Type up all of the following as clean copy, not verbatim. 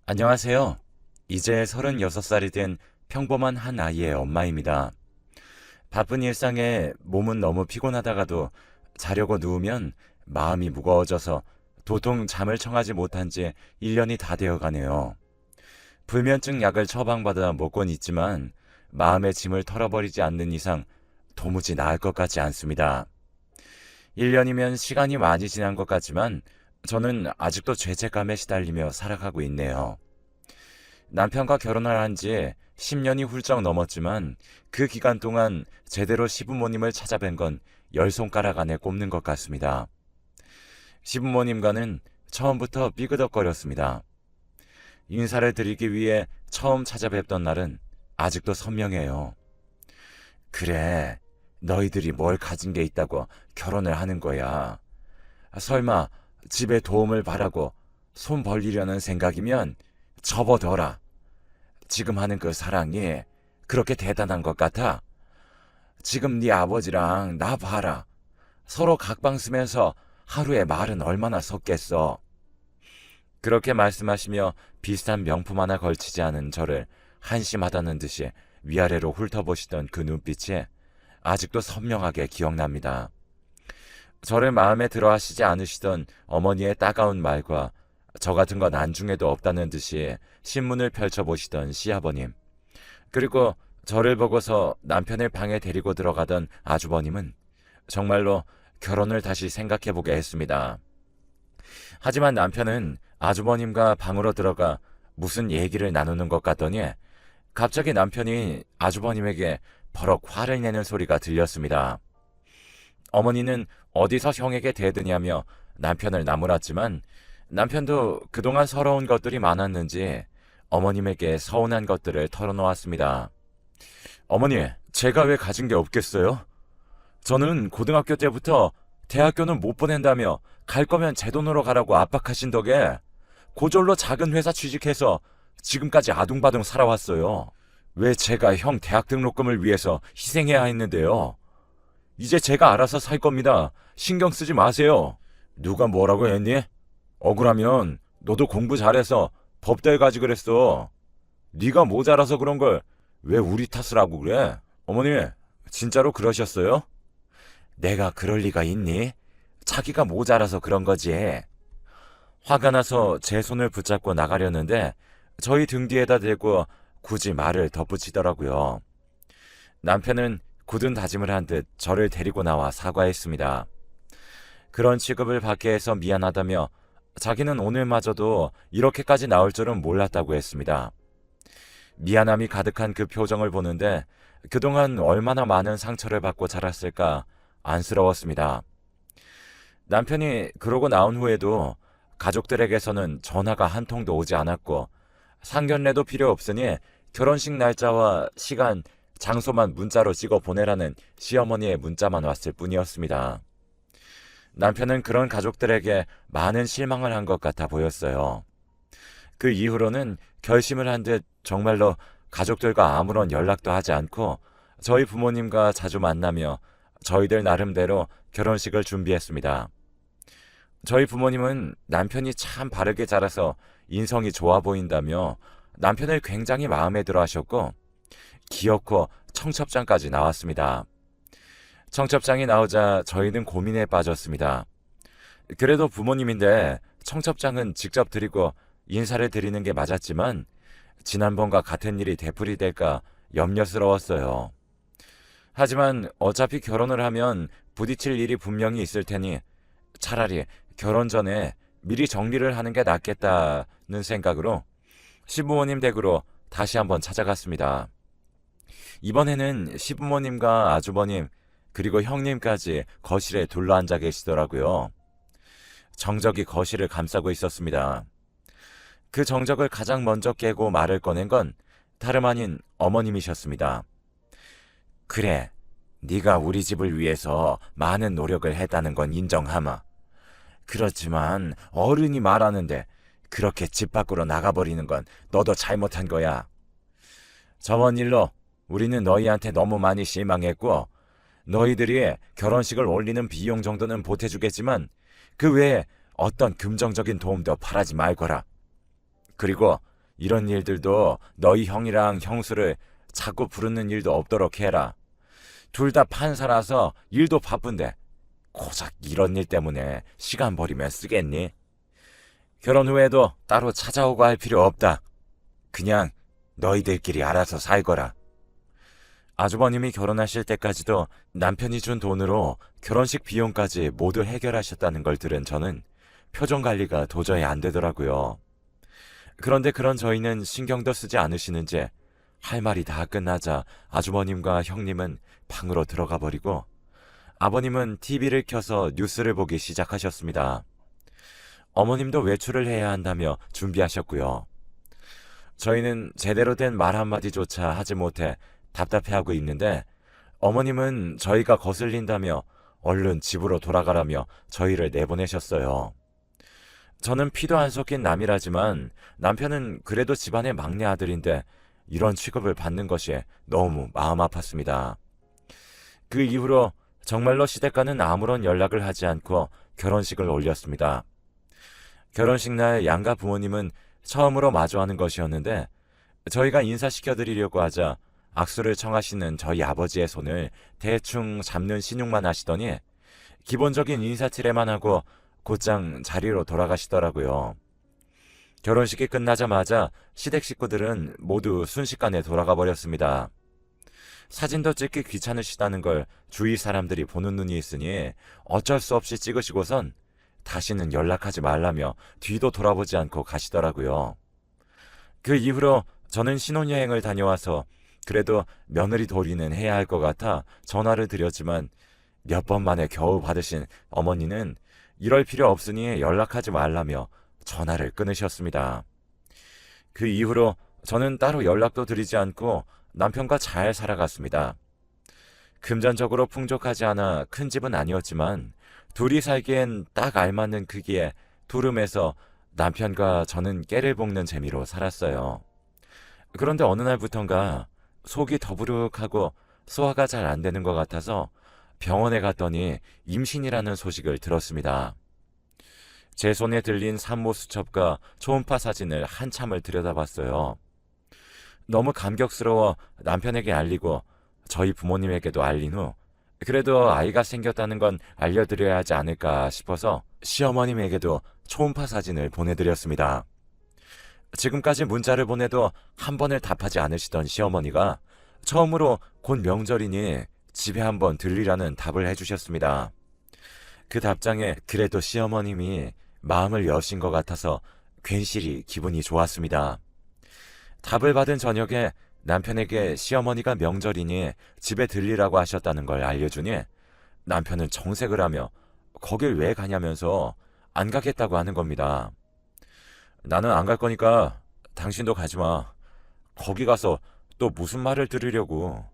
안녕하세요. 이제 36살이 된 평범한 한 아이의 엄마입니다. 바쁜 일상에 몸은 너무 피곤하다가도 자려고 누우면 마음이 무거워져서 도통 잠을 청하지 못한 지 1년이 다 되어 가네요. 불면증 약을 처방받아 먹곤 있지만 마음의 짐을 털어버리지 않는 이상 도무지 나을 것 같지 않습니다. 1년이면 시간이 많이 지난 것 같지만 저는 아직도 죄책감에 시달리며 살아가고 있네요. 남편과 결혼을 한 지 10년이 훌쩍 넘었지만 그 기간 동안 제대로 시부모님을 찾아뵌 건 10손가락 안에 꼽는 것 같습니다. 시부모님과는 처음부터 삐그덕거렸습니다. 인사를 드리기 위해 처음 찾아뵙던 날은 아직도 선명해요. 그래, 너희들이 뭘 가진 게 있다고 결혼을 하는 거야. 설마 집에 도움을 바라고 손 벌리려는 생각이면 접어둬라. 지금 하는 그 사랑이 그렇게 대단한 것 같아? 지금 네 아버지랑 나 봐라. 서로 각방 쓰면서 하루에 말은 얼마나 섰겠어. 그렇게 말씀하시며 비싼 명품 하나 걸치지 않은 저를 한심하다는 듯이 위아래로 훑어보시던 그 눈빛이 아직도 선명하게 기억납니다. 저를 마음에 들어 하시지 않으시던 어머니의 따가운 말과 저 같은 건 안중에도 없다는 듯이 신문을 펼쳐보시던 시아버님, 그리고 저를 보고서 남편을 방에 데리고 들어가던 아주버님은 정말로 결혼을 다시 생각해보게 했습니다. 하지만 남편은 아주버님과 방으로 들어가 무슨 얘기를 나누는 것 같더니 갑자기 남편이 아주버님에게 버럭 화를 내는 소리가 들렸습니다. 어머니는 어디서 형에게 대드냐며 남편을 나무랐지만 남편도 그동안 서러운 것들이 많았는지 어머님에게 서운한 것들을 털어놓았습니다. 어머니, 제가 왜 가진 게 없겠어요? 저는 고등학교 때부터 대학교는 못 보낸다며 갈 거면 제 돈으로 가라고 압박하신 덕에 고졸로 작은 회사 취직해서 지금까지 아둥바둥 살아왔어요. 왜 제가 형 대학 등록금을 위해서 희생해야 했는데요? 이제 제가 알아서 살 겁니다. 신경 쓰지 마세요. 누가 뭐라고 했니? 억울하면 너도 공부 잘해서 법대 가지 그랬어. 네가 모자라서 그런 걸 왜 우리 탓을 하고 그래? 어머니, 진짜로 그러셨어요? 내가 그럴 리가 있니? 자기가 모자라서 그런 거지. 화가 나서 제 손을 붙잡고 나가려는데 저희 등 뒤에다 대고 굳이 말을 덧붙이더라고요. 남편은 굳은 다짐을 한 듯 저를 데리고 나와 사과했습니다. 그런 취급을 받게 해서 미안하다며 자기는 오늘마저도 이렇게까지 나올 줄은 몰랐다고 했습니다. 미안함이 가득한 그 표정을 보는데 그동안 얼마나 많은 상처를 받고 자랐을까 안쓰러웠습니다. 남편이 그러고 나온 후에도 가족들에게서는 전화가 한 통도 오지 않았고 상견례도 필요 없으니 결혼식 날짜와 시간, 장소만 문자로 찍어 보내라는 시어머니의 문자만 왔을 뿐이었습니다. 남편은 그런 가족들에게 많은 실망을 한 것 같아 보였어요. 그 이후로는 결심을 한 듯 정말로 가족들과 아무런 연락도 하지 않고 저희 부모님과 자주 만나며 저희들 나름대로 결혼식을 준비했습니다. 저희 부모님은 남편이 참 바르게 자라서 인성이 좋아 보인다며 남편을 굉장히 마음에 들어 하셨고 귀엽고 청첩장까지 나왔습니다. 청첩장이 나오자 저희는 고민에 빠졌습니다. 그래도 부모님인데 청첩장은 직접 드리고 인사를 드리는 게 맞았지만 지난번과 같은 일이 되풀이될까 염려스러웠어요. 하지만 어차피 결혼을 하면 부딪힐 일이 분명히 있을 테니 차라리 결혼 전에 미리 정리를 하는 게 낫겠다는 생각으로 시부모님 댁으로 다시 한번 찾아갔습니다. 이번에는 시부모님과 아주버님 그리고 형님까지 거실에 둘러앉아 계시더라고요. 정적이 거실을 감싸고 있었습니다. 그 정적을 가장 먼저 깨고 말을 꺼낸 건 다름 아닌 어머님이셨습니다. 그래, 네가 우리 집을 위해서 많은 노력을 했다는 건 인정하마. 그렇지만 어른이 말하는데 그렇게 집 밖으로 나가버리는 건 너도 잘못한 거야. 저번 일로 우리는 너희한테 너무 많이 실망했고 너희들이 결혼식을 올리는 비용 정도는 보태주겠지만 그 외에 어떤 금전적인 도움도 바라지 말거라. 그리고 이런 일들도 너희 형이랑 형수를 자꾸 부르는 일도 없도록 해라. 둘 다 판사라서 일도 바쁜데 고작 이런 일 때문에 시간 버리면 쓰겠니? 결혼 후에도 따로 찾아오고 할 필요 없다. 그냥 너희들끼리 알아서 살거라. 아주버님이 결혼하실 때까지도 남편이 준 돈으로 결혼식 비용까지 모두 해결하셨다는 걸 들은 저는 표정 관리가 도저히 안 되더라고요. 그런데 그런 저희는 신경도 쓰지 않으시는지 할 말이 다 끝나자 아주버님과 형님은 방으로 들어가 버리고 아버님은 TV를 켜서 뉴스를 보기 시작하셨습니다. 어머님도 외출을 해야 한다며 준비하셨고요. 저희는 제대로 된 말 한마디조차 하지 못해 답답해하고 있는데 어머님은 저희가 거슬린다며 얼른 집으로 돌아가라며 저희를 내보내셨어요. 저는 피도 안 섞인 남이라지만 남편은 그래도 집안의 막내 아들인데 이런 취급을 받는 것이 너무 마음 아팠습니다. 그 이후로 정말로 시댁과는 아무런 연락을 하지 않고 결혼식을 올렸습니다. 결혼식 날 양가 부모님은 처음으로 마주하는 것이었는데 저희가 인사시켜드리려고 하자 악수를 청하시는 저희 아버지의 손을 대충 잡는 신용만 하시더니 기본적인 인사치레만 하고 곧장 자리로 돌아가시더라고요. 결혼식이 끝나자마자 시댁 식구들은 모두 순식간에 돌아가 버렸습니다. 사진도 찍기 귀찮으시다는 걸 주위 사람들이 보는 눈이 있으니 어쩔 수 없이 찍으시고선 다시는 연락하지 말라며 뒤도 돌아보지 않고 가시더라고요. 그 이후로 저는 신혼여행을 다녀와서 그래도 며느리 도리는 해야 할 것 같아 전화를 드렸지만 몇 번 만에 겨우 받으신 어머니는 이럴 필요 없으니 연락하지 말라며 전화를 끊으셨습니다. 그 이후로 저는 따로 연락도 드리지 않고 남편과 잘 살아갔습니다. 금전적으로 풍족하지 않아 큰 집은 아니었지만 둘이 살기엔 딱 알맞는 크기에 두름에서 남편과 저는 깨를 볶는 재미로 살았어요. 그런데 어느 날부턴가 속이 더부룩하고 소화가 잘 안 되는 것 같아서 병원에 갔더니 임신이라는 소식을 들었습니다. 제 손에 들린 산모 수첩과 초음파 사진을 한참을 들여다봤어요. 너무 감격스러워 남편에게 알리고 저희 부모님에게도 알린 후 그래도 아이가 생겼다는 건 알려드려야 하지 않을까 싶어서 시어머님에게도 초음파 사진을 보내드렸습니다. 지금까지 문자를 보내도 한 번을 답하지 않으시던 시어머니가 처음으로 곧 명절이니 집에 한번 들리라는 답을 해주셨습니다. 그 답장에 그래도 시어머님이 마음을 여신 것 같아서 괜시리 기분이 좋았습니다. 답을 받은 저녁에 남편에게 시어머니가 명절이니 집에 들리라고 하셨다는 걸 알려주니 남편은 정색을 하며 거길 왜 가냐면서 안 가겠다고 하는 겁니다. 나는 안 갈 거니까 당신도 가지 마. 거기 가서 또 무슨 말을 들으려고.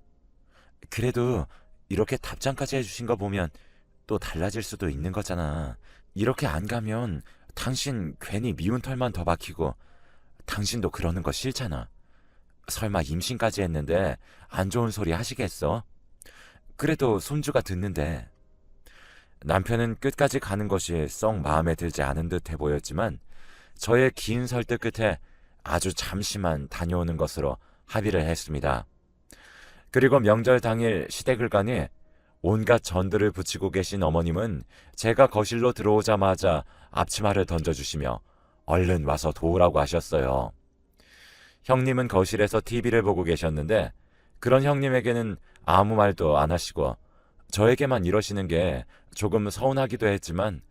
그래도 이렇게 답장까지 해주신 거 보면 또 달라질 수도 있는 거잖아. 이렇게 안 가면 당신 괜히 미운 털만 더 박히고 당신도 그러는 거 싫잖아. 설마 임신까지 했는데 안 좋은 소리 하시겠어? 그래도 손주가 듣는데. 남편은 끝까지 가는 것이 썩 마음에 들지 않은 듯해 보였지만 저의 긴 설득 끝에 아주 잠시만 다녀오는 것으로 합의를 했습니다. 그리고 명절 당일 시댁을 가니 온갖 전들을 붙이고 계신 어머님은 제가 거실로 들어오자마자 앞치마를 던져주시며 얼른 와서 도우라고 하셨어요. 형님은 거실에서 TV를 보고 계셨는데 그런 형님에게는 아무 말도 안 하시고 저에게만 이러시는 게 조금 서운하기도 했지만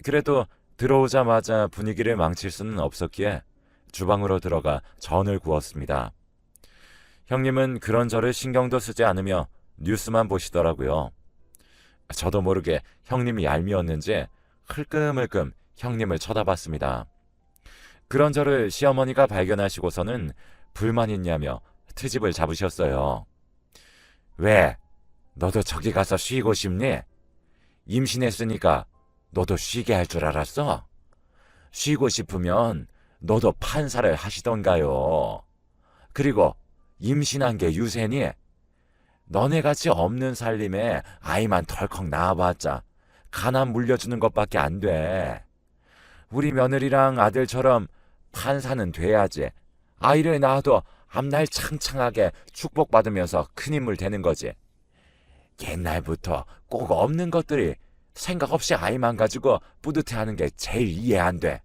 그래도 들어오자마자 분위기를 망칠 수는 없었기에 주방으로 들어가 전을 구웠습니다. 형님은 그런 저를 신경도 쓰지 않으며 뉴스만 보시더라고요. 저도 모르게 형님이 얄미웠는지 흘끔흘끔 형님을 쳐다봤습니다. 그런 저를 시어머니가 발견하시고서는 불만 있냐며 트집을 잡으셨어요. 왜? 너도 저기 가서 쉬고 싶니? 임신했으니까 너도 쉬게 할 줄 알았어? 쉬고 싶으면 너도 판사를 하시던가요. 그리고 임신한 게 유세니? 너네같이 없는 살림에 아이만 덜컥 낳아봤자 가난 물려주는 것밖에 안 돼. 우리 며느리랑 아들처럼 판사는 돼야지 아이를 낳아도 앞날 창창하게 축복받으면서 큰 인물 되는 거지. 옛날부터 꼭 없는 것들이 생각 없이 아이만 가지고 뿌듯해하는 게 제일 이해 안 돼.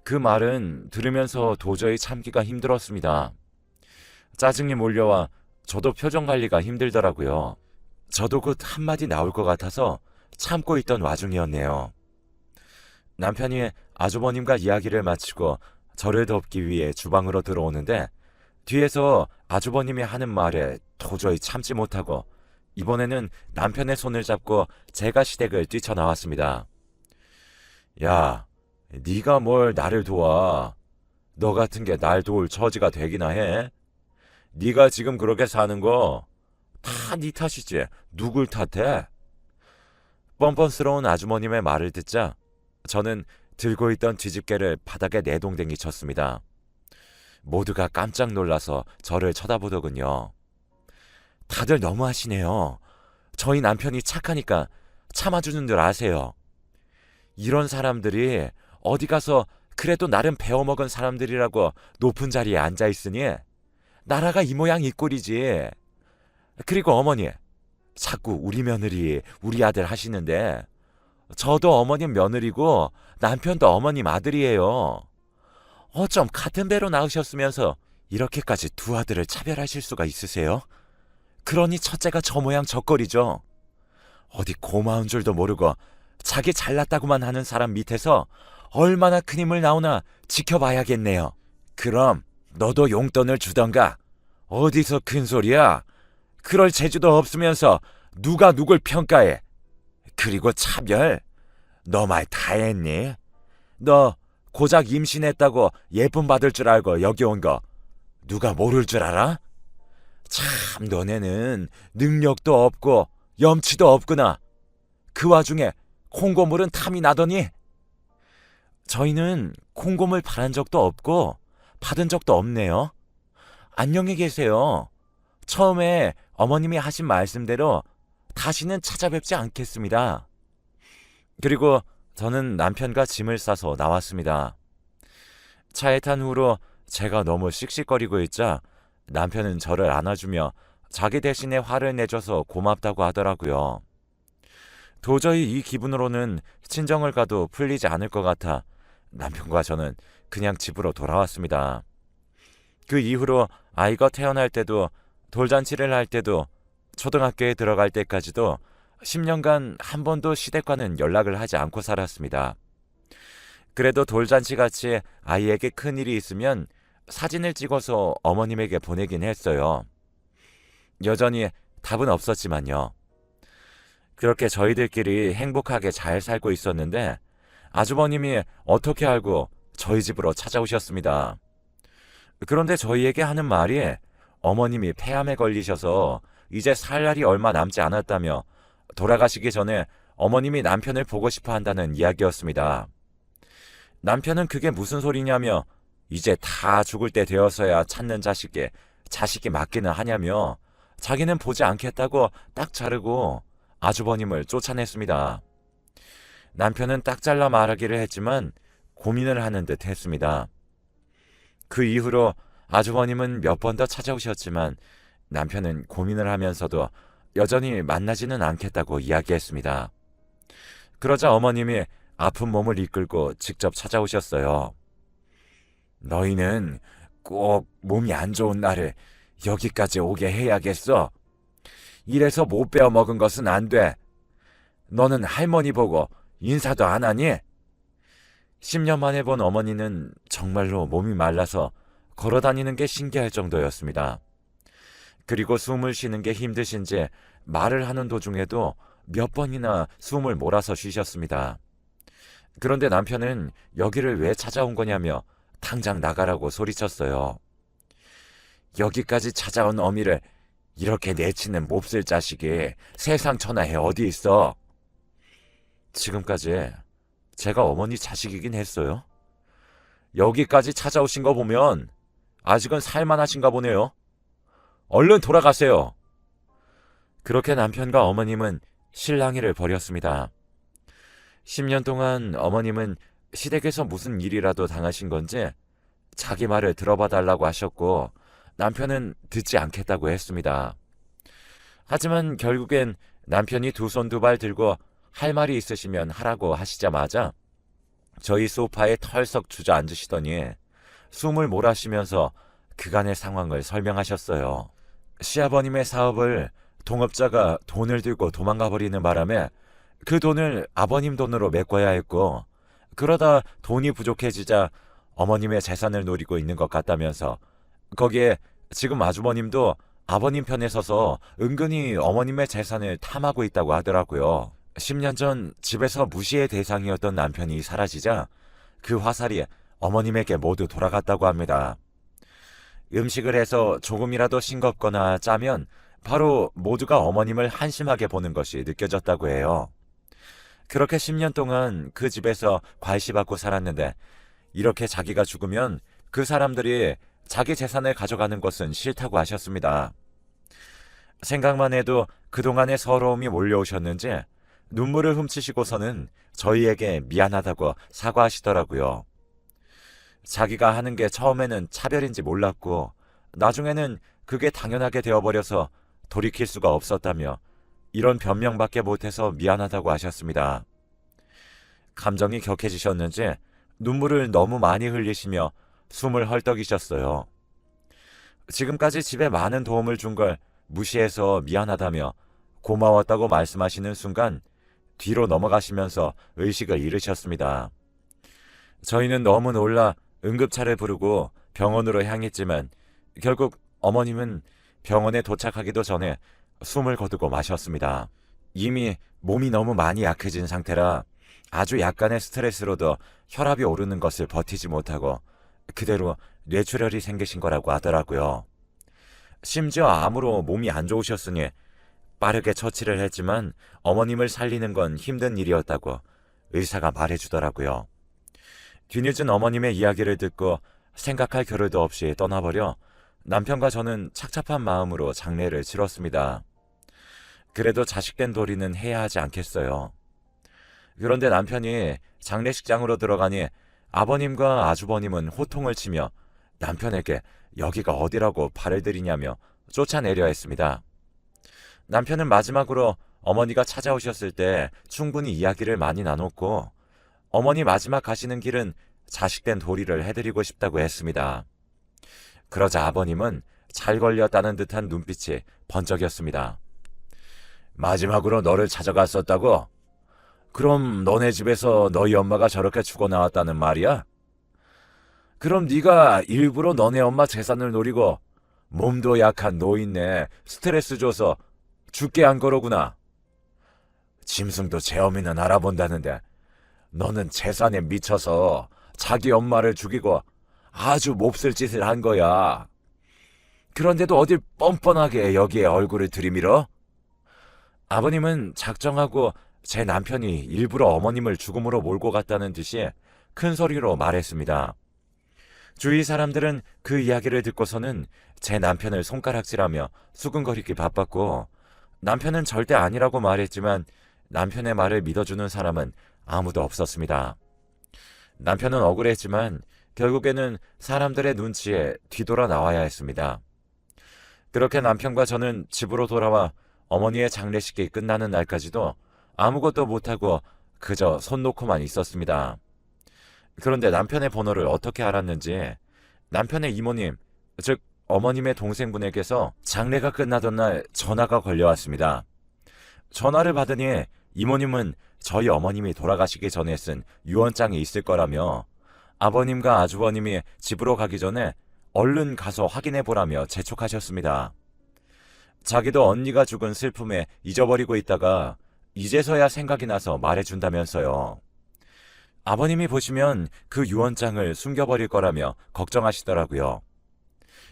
그 말은 들으면서 도저히 참기가 힘들었습니다. 짜증이 몰려와 저도 표정 관리가 힘들더라고요. 저도 곧 한마디 나올 것 같아서 참고 있던 와중이었네요. 남편이 아주버님과 이야기를 마치고 저를 덮기 위해 주방으로 들어오는데 뒤에서 아주버님이 하는 말에 도저히 참지 못하고 이번에는 남편의 손을 잡고 제가 시댁을 뛰쳐나왔습니다. 야, 네가 뭘 나를 도와. 너 같은 게 날 도울 처지가 되기나 해. 네가 지금 그렇게 사는 거 다 네 탓이지. 누굴 탓해? 뻔뻔스러운 아주머님의 말을 듣자 저는 들고 있던 뒤집개를 바닥에 내동댕이 쳤습니다. 모두가 깜짝 놀라서 저를 쳐다보더군요. 다들 너무하시네요. 저희 남편이 착하니까 참아주는 줄 아세요. 이런 사람들이 어디 가서 그래도 나름 배워먹은 사람들이라고 높은 자리에 앉아있으니 나라가 이 모양 이 꼴이지. 그리고 어머니, 자꾸 우리 며느리, 우리 아들 하시는데 저도 어머님 며느리고 남편도 어머님 아들이에요. 어쩜 같은 배로 낳으셨으면서 이렇게까지 두 아들을 차별하실 수가 있으세요? 그러니 첫째가 저 모양 저꼴이죠. 어디 고마운 줄도 모르고 자기 잘났다고만 하는 사람 밑에서 얼마나 큰 힘을 나오나 지켜봐야겠네요. 그럼 너도 용돈을 주던가. 어디서 큰 소리야? 그럴 재주도 없으면서 누가 누굴 평가해. 그리고 차별? 너 말 다 했니? 너 고작 임신했다고 예쁨 받을 줄 알고 여기 온 거 누가 모를 줄 알아? 참 너네는 능력도 없고 염치도 없구나. 그 와중에 콩고물은 탐이 나더니. 저희는 콩고물 바란 적도 없고 받은 적도 없네요. 안녕히 계세요. 처음에 어머님이 하신 말씀대로 다시는 찾아뵙지 않겠습니다. 그리고 저는 남편과 짐을 싸서 나왔습니다. 차에 탄 후로 제가 너무 씩씩거리고 있자 남편은 저를 안아주며 자기 대신에 화를 내줘서 고맙다고 하더라고요. 도저히 이 기분으로는 친정을 가도 풀리지 않을 것 같아 남편과 저는 그냥 집으로 돌아왔습니다. 그 이후로 아이가 태어날 때도 돌잔치를 할 때도 초등학교에 들어갈 때까지도 10년간 한 번도 시댁과는 연락을 하지 않고 살았습니다. 그래도 돌잔치같이 아이에게 큰일이 있으면 사진을 찍어서 어머님에게 보내긴 했어요. 여전히 답은 없었지만요. 그렇게 저희들끼리 행복하게 잘 살고 있었는데 아주버님이 어떻게 알고 저희 집으로 찾아오셨습니다. 그런데 저희에게 하는 말이 어머님이 폐암에 걸리셔서 이제 살 날이 얼마 남지 않았다며 돌아가시기 전에 어머님이 남편을 보고 싶어 한다는 이야기였습니다. 남편은 그게 무슨 소리냐며 이제 다 죽을 때 되어서야 찾는 자식에 자식이 맞기는 하냐며 자기는 보지 않겠다고 딱 자르고 아주버님을 쫓아냈습니다. 남편은 딱 잘라 말하기를 했지만 고민을 하는 듯 했습니다. 그 이후로 아주버님은 몇 번 더 찾아오셨지만 남편은 고민을 하면서도 여전히 만나지는 않겠다고 이야기했습니다. 그러자 어머님이 아픈 몸을 이끌고 직접 찾아오셨어요. 너희는 꼭 몸이 안 좋은 날에 여기까지 오게 해야겠어. 이래서 못 빼어 먹은 것은 안 돼. 너는 할머니 보고 인사도 안 하니? 10년 만에 본 어머니는 정말로 몸이 말라서 걸어 다니는 게 신기할 정도였습니다. 그리고 숨을 쉬는 게 힘드신지 말을 하는 도중에도 몇 번이나 숨을 몰아서 쉬셨습니다. 그런데 남편은 여기를 왜 찾아온 거냐며 당장 나가라고 소리쳤어요. 여기까지 찾아온 어미를 이렇게 내치는 몹쓸 자식이 세상 천하에 어디 있어? 지금까지 제가 어머니 자식이긴 했어요. 여기까지 찾아오신 거 보면 아직은 살만하신가 보네요. 얼른 돌아가세요. 그렇게 남편과 어머님은 실랑이를 벌였습니다. 10년 동안 어머님은 시댁에서 무슨 일이라도 당하신 건지 자기 말을 들어봐 달라고 하셨고 남편은 듣지 않겠다고 했습니다. 하지만 결국엔 남편이 두 손 두 발 들고 할 말이 있으시면 하라고 하시자마자 저희 소파에 털썩 주저앉으시더니 숨을 몰아쉬면서 그간의 상황을 설명하셨어요. 시아버님의 사업을 동업자가 돈을 들고 도망가 버리는 바람에 그 돈을 아버님 돈으로 메꿔야 했고, 그러다 돈이 부족해지자 어머님의 재산을 노리고 있는 것 같다면서, 거기에 지금 아주버님도 아버님 편에 서서 은근히 어머님의 재산을 탐하고 있다고 하더라고요. 10년 전 집에서 무시의 대상이었던 남편이 사라지자 그 화살이 어머님에게 모두 돌아갔다고 합니다. 음식을 해서 조금이라도 싱겁거나 짜면 바로 모두가 어머님을 한심하게 보는 것이 느껴졌다고 해요. 그렇게 10년 동안 그 집에서 괄시받고 살았는데 이렇게 자기가 죽으면 그 사람들이 자기 재산을 가져가는 것은 싫다고 하셨습니다. 생각만 해도 그동안의 서러움이 몰려오셨는지 눈물을 훔치시고서는 저희에게 미안하다고 사과하시더라고요. 자기가 하는 게 처음에는 차별인지 몰랐고 나중에는 그게 당연하게 되어버려서 돌이킬 수가 없었다며 이런 변명밖에 못해서 미안하다고 하셨습니다. 감정이 격해지셨는지 눈물을 너무 많이 흘리시며 숨을 헐떡이셨어요. 지금까지 집에 많은 도움을 준 걸 무시해서 미안하다며 고마웠다고 말씀하시는 순간 뒤로 넘어가시면서 의식을 잃으셨습니다. 저희는 너무 놀라 응급차를 부르고 병원으로 향했지만 결국 어머님은 병원에 도착하기도 전에 숨을 거두고 마셨습니다. 이미 몸이 너무 많이 약해진 상태라 아주 약간의 스트레스로도 혈압이 오르는 것을 버티지 못하고 그대로 뇌출혈이 생기신 거라고 하더라고요. 심지어 암으로 몸이 안 좋으셨으니 빠르게 처치를 했지만 어머님을 살리는 건 힘든 일이었다고 의사가 말해주더라고요. 뒤늦은 어머님의 이야기를 듣고 생각할 겨를도 없이 떠나버려 남편과 저는 착잡한 마음으로 장례를 치렀습니다. 그래도 자식된 도리는 해야 하지 않겠어요. 그런데 남편이 장례식장으로 들어가니 아버님과 아주버님은 호통을 치며 남편에게 여기가 어디라고 발을 들이냐며 쫓아내려 했습니다. 남편은 마지막으로 어머니가 찾아오셨을 때 충분히 이야기를 많이 나눴고 어머니 마지막 가시는 길은 자식된 도리를 해드리고 싶다고 했습니다. 그러자 아버님은 잘 걸렸다는 듯한 눈빛이 번쩍였습니다. 마지막으로 너를 찾아갔었다고? 그럼 너네 집에서 너희 엄마가 저렇게 죽어나왔다는 말이야? 그럼 네가 일부러 너네 엄마 재산을 노리고 몸도 약한 노인네 스트레스 줘서 죽게 한 거로구나. 짐승도 제 어미는 알아본다는데 너는 재산에 미쳐서 자기 엄마를 죽이고 아주 몹쓸 짓을 한 거야. 그런데도 어딜 뻔뻔하게 여기에 얼굴을 들이밀어? 아버님은 작정하고 제 남편이 일부러 어머님을 죽음으로 몰고 갔다는 듯이 큰 소리로 말했습니다. 주위 사람들은 그 이야기를 듣고서는 제 남편을 손가락질하며 수근거리기 바빴고 남편은 절대 아니라고 말했지만 남편의 말을 믿어주는 사람은 아무도 없었습니다. 남편은 억울했지만 결국에는 사람들의 눈치에 뒤돌아 나와야 했습니다. 그렇게 남편과 저는 집으로 돌아와 어머니의 장례식이 끝나는 날까지도 아무것도 못하고 그저 손 놓고만 있었습니다. 그런데 남편의 번호를 어떻게 알았는지 남편의 이모님, 즉 어머님의 동생분에게서 장례가 끝나던 날 전화가 걸려왔습니다. 전화를 받으니 이모님은 저희 어머님이 돌아가시기 전에 쓴 유언장이 있을 거라며 아버님과 아주버님이 집으로 가기 전에 얼른 가서 확인해보라며 재촉하셨습니다. 자기도 언니가 죽은 슬픔에 잊어버리고 있다가 이제서야 생각이 나서 말해준다면서요. 아버님이 보시면 그 유언장을 숨겨버릴 거라며 걱정하시더라고요.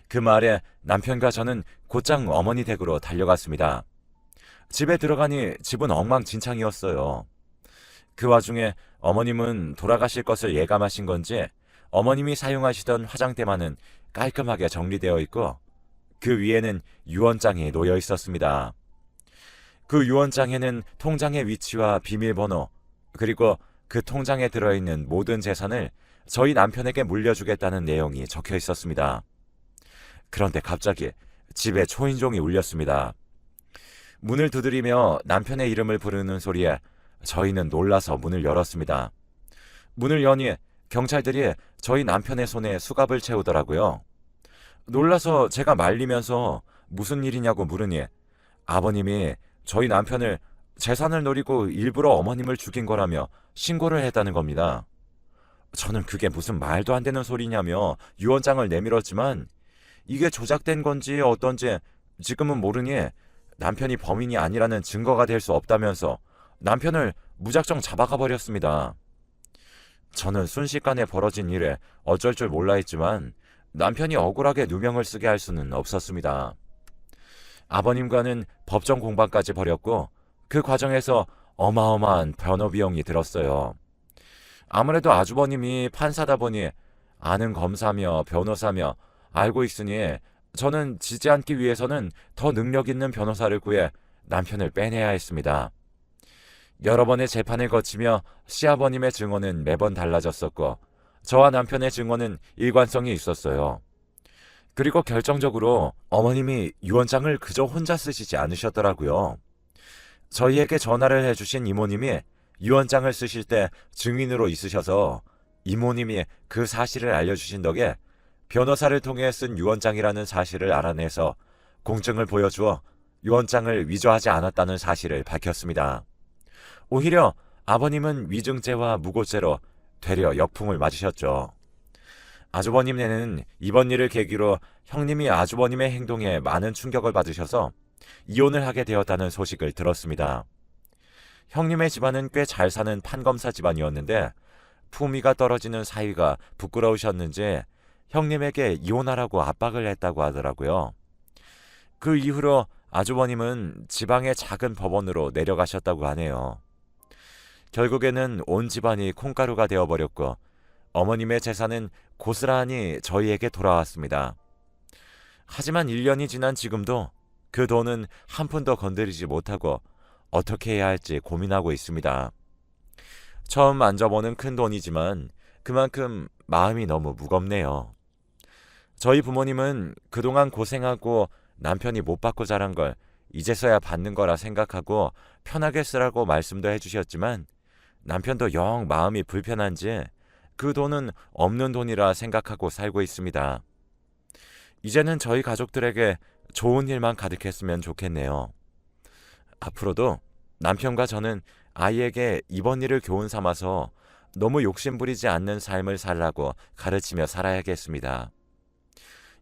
그 말에 남편과 저는 곧장 어머니 댁으로 달려갔습니다. 집에 들어가니 집은 엉망진창이었어요. 그 와중에 어머님은 돌아가실 것을 예감하신 건지 어머님이 사용하시던 화장대만은 깔끔하게 정리되어 있고 그 위에는 유언장이 놓여 있었습니다. 그 유언장에는 통장의 위치와 비밀번호 그리고 그 통장에 들어있는 모든 재산을 저희 남편에게 물려주겠다는 내용이 적혀 있었습니다. 그런데 갑자기 집에 초인종이 울렸습니다. 문을 두드리며 남편의 이름을 부르는 소리에 저희는 놀라서 문을 열었습니다. 문을 여니 경찰들이 저희 남편의 손에 수갑을 채우더라고요. 놀라서 제가 말리면서 무슨 일이냐고 물으니 아버님이 저희 남편을 재산을 노리고 일부러 어머님을 죽인 거라며 신고를 했다는 겁니다. 저는 그게 무슨 말도 안 되는 소리냐며 유언장을 내밀었지만 이게 조작된 건지 어떤지 지금은 모르니 남편이 범인이 아니라는 증거가 될 수 없다면서 남편을 무작정 잡아가 버렸습니다. 저는 순식간에 벌어진 일에 어쩔 줄 몰라 했지만 남편이 억울하게 누명을 쓰게 할 수는 없었습니다. 아버님과는 법정 공방까지 벌였고 그 과정에서 어마어마한 변호 비용이 들었어요. 아무래도 아주버님이 판사다 보니 아는 검사며 변호사며 알고 있으니 저는 지지 않기 위해서는 더 능력 있는 변호사를 구해 남편을 빼내야 했습니다. 여러 번의 재판을 거치며 시아버님의 증언은 매번 달라졌었고 저와 남편의 증언은 일관성이 있었어요. 그리고 결정적으로 어머님이 유언장을 그저 혼자 쓰시지 않으셨더라고요. 저희에게 전화를 해주신 이모님이 유언장을 쓰실 때 증인으로 있으셔서 이모님이 그 사실을 알려주신 덕에 변호사를 통해 쓴 유언장이라는 사실을 알아내서 공증을 보여주어 유언장을 위조하지 않았다는 사실을 밝혔습니다. 오히려 아버님은 위증죄와 무고죄로 되려 역풍을 맞으셨죠. 아주버님네는 이번 일을 계기로 형님이 아주버님의 행동에 많은 충격을 받으셔서 이혼을 하게 되었다는 소식을 들었습니다. 형님의 집안은 꽤 잘 사는 판검사 집안이었는데 품위가 떨어지는 사위가 부끄러우셨는지 형님에게 이혼하라고 압박을 했다고 하더라고요. 그 이후로 아주버님은 지방의 작은 법원으로 내려가셨다고 하네요. 결국에는 온 집안이 콩가루가 되어버렸고 어머님의 재산은 고스란히 저희에게 돌아왔습니다. 하지만 1년이 지난 지금도 그 돈은 한 푼도 건드리지 못하고 어떻게 해야 할지 고민하고 있습니다. 처음 만져보는 큰 돈이지만 그만큼 마음이 너무 무겁네요. 저희 부모님은 그동안 고생하고 남편이 못 받고 자란 걸 이제서야 받는 거라 생각하고 편하게 쓰라고 말씀도 해주셨지만 남편도 영 마음이 불편한지 그 돈은 없는 돈이라 생각하고 살고 있습니다. 이제는 저희 가족들에게 좋은 일만 가득했으면 좋겠네요. 앞으로도 남편과 저는 아이에게 이번 일을 교훈 삼아서 너무 욕심부리지 않는 삶을 살라고 가르치며 살아야겠습니다.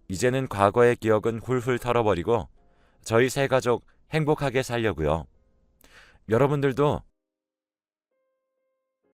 이제는 과거의 기억은 훌훌 털어버리고 저희 세 가족 행복하게 살려고요. 여러분들도